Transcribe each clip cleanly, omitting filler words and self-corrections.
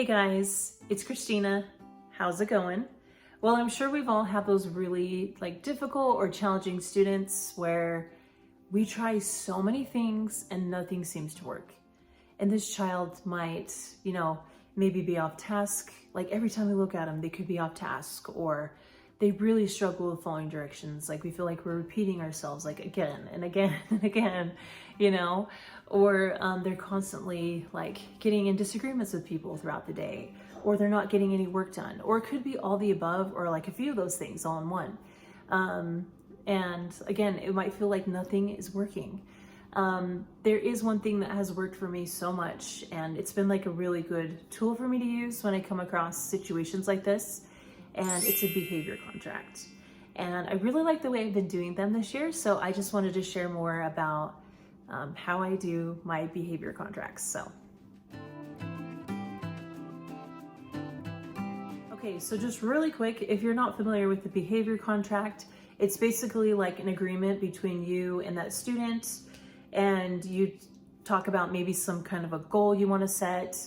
Hey guys, it's Christina. How's it going? Well, I'm sure we've all had those really difficult or challenging students where we try so many things and nothing seems to work. And this child might, maybe be off task. Like every time we look at them, they could be off task, or they really struggle with following directions. Like we feel like we're repeating ourselves again and again and again, or they're constantly getting in disagreements with people throughout the day, or they're not getting any work done, or it could be all the above, or a few of those things all in one. And again, it might feel like nothing is working. There is one thing that has worked for me so much, and it's been a really good tool for me to use when I come across situations like this, and it's a behavior contract. And I really like the way I've been doing them this year, so I just wanted to share more about how I do my behavior contracts. Okay, so just really quick, if you're not familiar with the behavior contract, it's basically like an agreement between you and that student, and you talk about maybe some kind of a goal you want to set,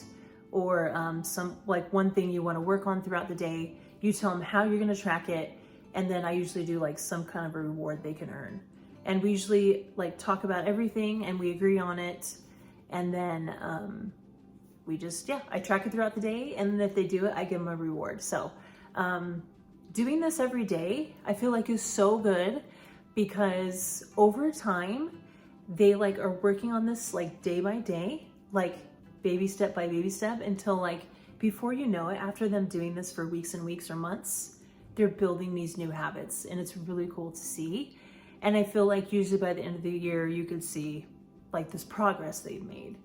or some one thing you want to work on throughout the day. You tell them how you're going to track it, and then I usually do some kind of a reward they can earn. And we usually talk about everything and we agree on it, and then I track it throughout the day, and then if they do it, I give them a reward. So doing this every day, I feel is so good, because over time, they are working on this day by day, baby step by baby step, until before you know it, after them doing this for weeks and weeks or months, they're building these new habits, and it's really cool to see. And I feel usually by the end of the year, you could see this progress they've made.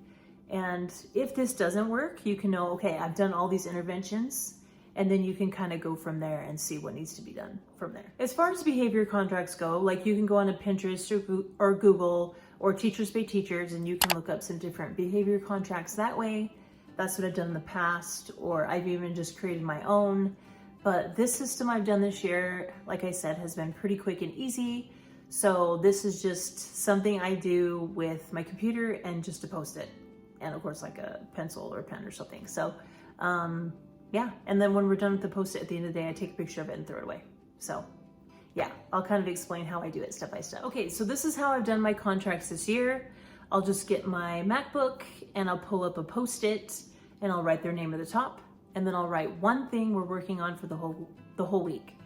And if this doesn't work, you can know, okay, I've done all these interventions, and then you can kind of go from there and see what needs to be done from there. As far as behavior contracts go, you can go on to Pinterest or Google or Teachers Pay Teachers, and you can look up some different behavior contracts that way. That's what I've done in the past, or I've even just created my own. But this system I've done this year, like I said, has been pretty quick and easy. So this is just something I do with my computer and just a Post-it, and of course a pencil or a pen or something. So yeah, and then when we're done with the Post-it at the end of the day, I take a picture of it and throw it away. So yeah, I'll kind of explain how I do it step by step. Okay, so this is how I've done my contracts this year. I'll just get my MacBook and I'll pull up a Post-it, and I'll write their name at the top, and then I'll write one thing we're working on for the whole week.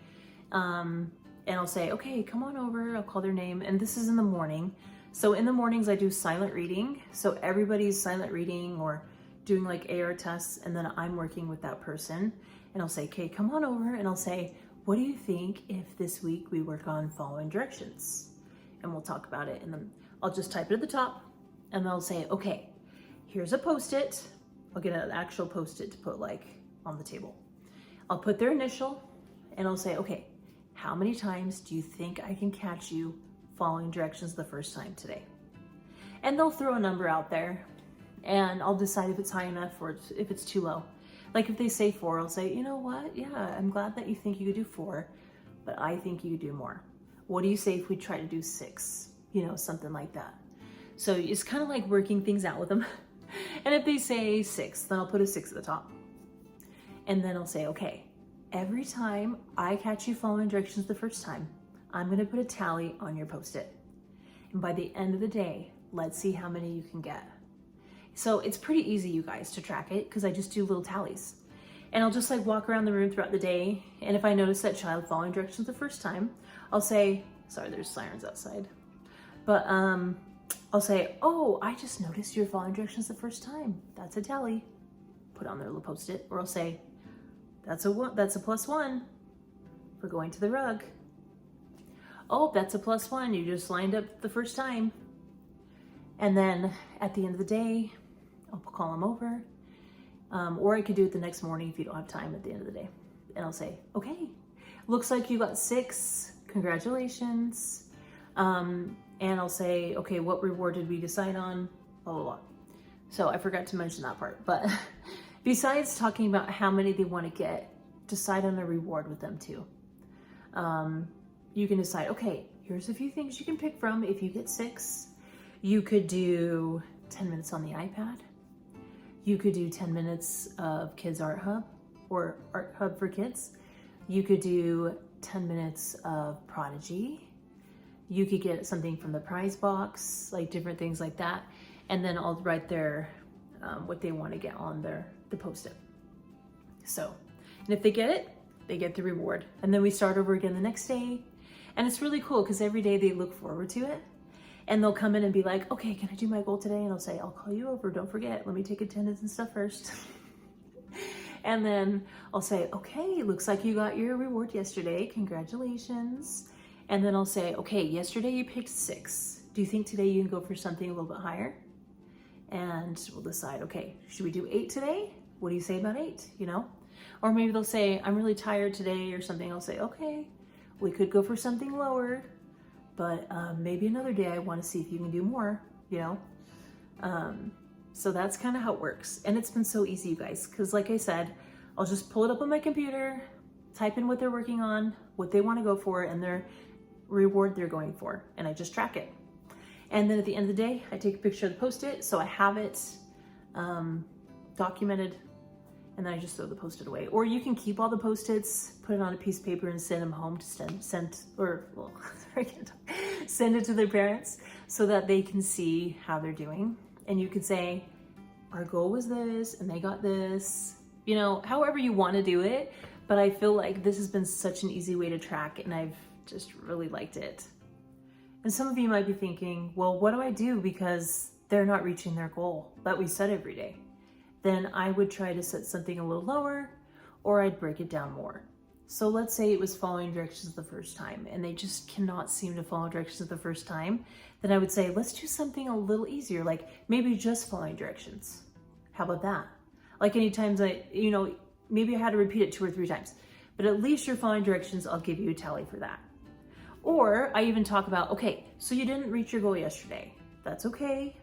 And I'll say, okay, come on over, I'll call their name, and this is in the morning. So in the mornings I do silent reading. So everybody's silent reading or doing AR tests, and then I'm working with that person. And I'll say, okay, come on over, and I'll say, what do you think if this week we work on following directions? And we'll talk about it, and then I'll just type it at the top, and they'll say, okay, here's a Post-it. I'll get an actual Post-it to put on the table. I'll put their initial, and I'll say, okay, how many times do you think I can catch you following directions the first time today? And they'll throw a number out there, and I'll decide if it's high enough or if it's too low. If they say 4, I'll say, you know what? Yeah, I'm glad that you think you could do 4, but I think you could do more. What do you say if we try to do 6? Something like that. So it's kind of working things out with them. And if they say 6, then I'll put a 6 at the top. And then I'll say, okay, every time I catch you following directions the first time, I'm gonna put a tally on your Post-it. And by the end of the day, let's see how many you can get. So it's pretty easy, you guys, to track it, because I just do little tallies. And I'll just walk around the room throughout the day, and if I notice that child following directions the first time, I'll say, sorry, there's sirens outside. But I'll say, oh, I just noticed you're following directions the first time. That's a tally. Put on their little Post-it. Or I'll say, that's a +1 for going to the rug. Oh, that's a +1. You just lined up the first time. And then at the end of the day, I'll call them over. Or I could do it the next morning if you don't have time at the end of the day. And I'll say, okay, looks like you got 6. Congratulations. And I'll say, okay, what reward did we decide on? Blah, blah, blah. So I forgot to mention that part. But besides talking about how many they want to get, decide on a reward with them too. You can decide, okay, here's a few things you can pick from if you get 6. You could do 10 minutes on the iPad. You could do 10 minutes of Kids Art Hub or Art Hub for Kids. You could do 10 minutes of Prodigy. You could get something from the prize box, like different things like that. And then I'll write their, what they want to get on the Post-it. So, and if they get it, they get the reward. And then we start over again the next day. And it's really cool because every day they look forward to it. And they'll come in and be like, okay, can I do my goal today? And I'll say, I'll call you over. Don't forget, let me take attendance and stuff first. And then I'll say, okay, looks like you got your reward yesterday. Congratulations. And then I'll say, okay, yesterday you picked 6. Do you think today you can go for something a little bit higher? And we'll decide, okay, should we do 8 today? What do you say about 8, you know? Or maybe they'll say, I'm really tired today or something. I'll say, okay, we could go for something lower, but maybe another day I want to see if you can do more, you know? So that's kind of how it works. And it's been so easy, you guys, because like I said, I'll just pull it up on my computer, type in what they're working on, what they want to go for, and their reward they're going for, and I just track it. And then at the end of the day, I take a picture of the Post-it, so I have it documented, and then I just throw the Post-it away. Or you can keep all the Post-its, put it on a piece of paper, and send them home to send it to their parents so that they can see how they're doing. And you could say, our goal was this, and they got this, you know, however you want to do it. But I feel like this has been such an easy way to track, and I've just really liked it. And some of you might be thinking, well, what do I do because they're not reaching their goal that we set every day? Then I would try to set something a little lower, or I'd break it down more. So let's say it was following directions the first time and they just cannot seem to follow directions the first time. Then I would say, let's do something a little easier, like maybe just following directions. How about that? Like any times maybe I had to repeat it 2 or 3 times, but at least you're following directions, I'll give you a tally for that. Or I even talk about, okay, so you didn't reach your goal yesterday. That's okay.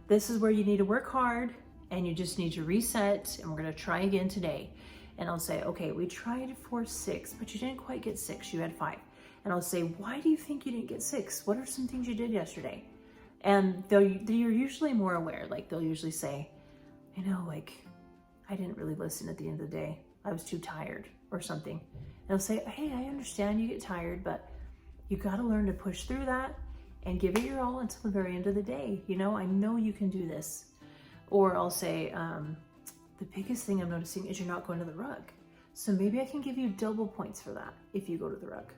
This is where you need to work hard and you just need to reset, and we're gonna try again today. And I'll say, okay, we tried for 6, but you didn't quite get 6, you had 5. And I'll say, why do you think you didn't get 6? What are some things you did yesterday? And they're usually more aware. Like they'll usually say, I didn't really listen at the end of the day. I was too tired or something. And I'll say, hey, I understand you get tired, but you gotta learn to push through that and give it your all until the very end of the day. I know you can do this. Or I'll say, the biggest thing I'm noticing is you're not going to the rug. So maybe I can give you double points for that if you go to the rug,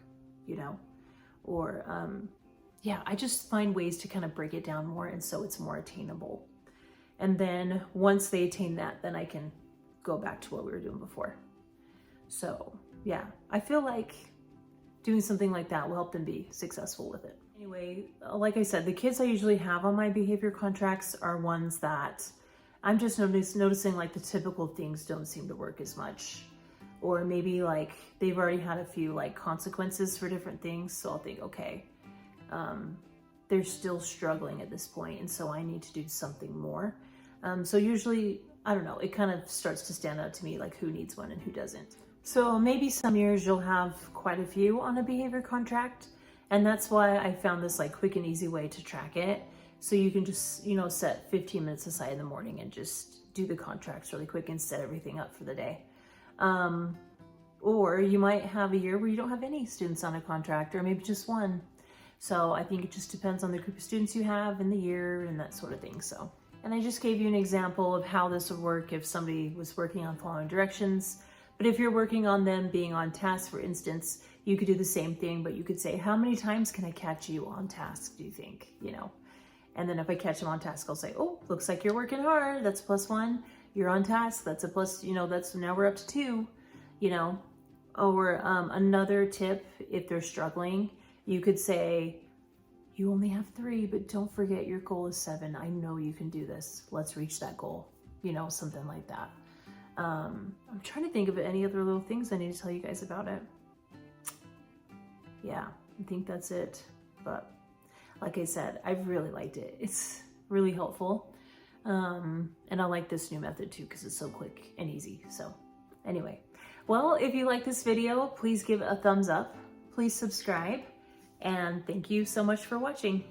Or, I just find ways to kind of break it down more, and so it's more attainable. And then once they attain that, then I can go back to what we were doing before. So yeah, I feel like doing something like that will help them be successful with it. Anyway, like I said, the kids I usually have on my behavior contracts are ones that I'm just noticing like the typical things don't seem to work as much. Or maybe like they've already had a few like consequences for different things. So I'll think, okay, they're still struggling at this point, and so I need to do something more. So usually, I don't know, it kind of starts to stand out to me like who needs one and who doesn't. So maybe some years you'll have quite a few on a behavior contract, and that's why I found this like quick and easy way to track it. So you can just, set 15 minutes aside in the morning and just do the contracts really quick and set everything up for the day. Or you might have a year where you don't have any students on a contract, or maybe just one. So I think it just depends on the group of students you have in the year and that sort of thing. So, and I just gave you an example of how this would work if somebody was working on following directions. But if you're working on them being on task, for instance, you could do the same thing, but you could say, how many times can I catch you on task, do you think? And then if I catch them on task, I'll say, oh, looks like you're working hard. That's +1. You're on task. That's a plus, that's, now we're up to 2, Or another tip, if they're struggling, you could say, you only have 3, but don't forget your goal is 7. I know you can do this. Let's reach that goal, something like that. I'm trying to think of any other little things I need to tell you guys about it. Yeah, I think that's it. But like I said, I've really liked it. It's really helpful. And I like this new method too, because it's so quick and easy. So anyway, well, if you like this video, please give it a thumbs up. Please subscribe. And thank you so much for watching.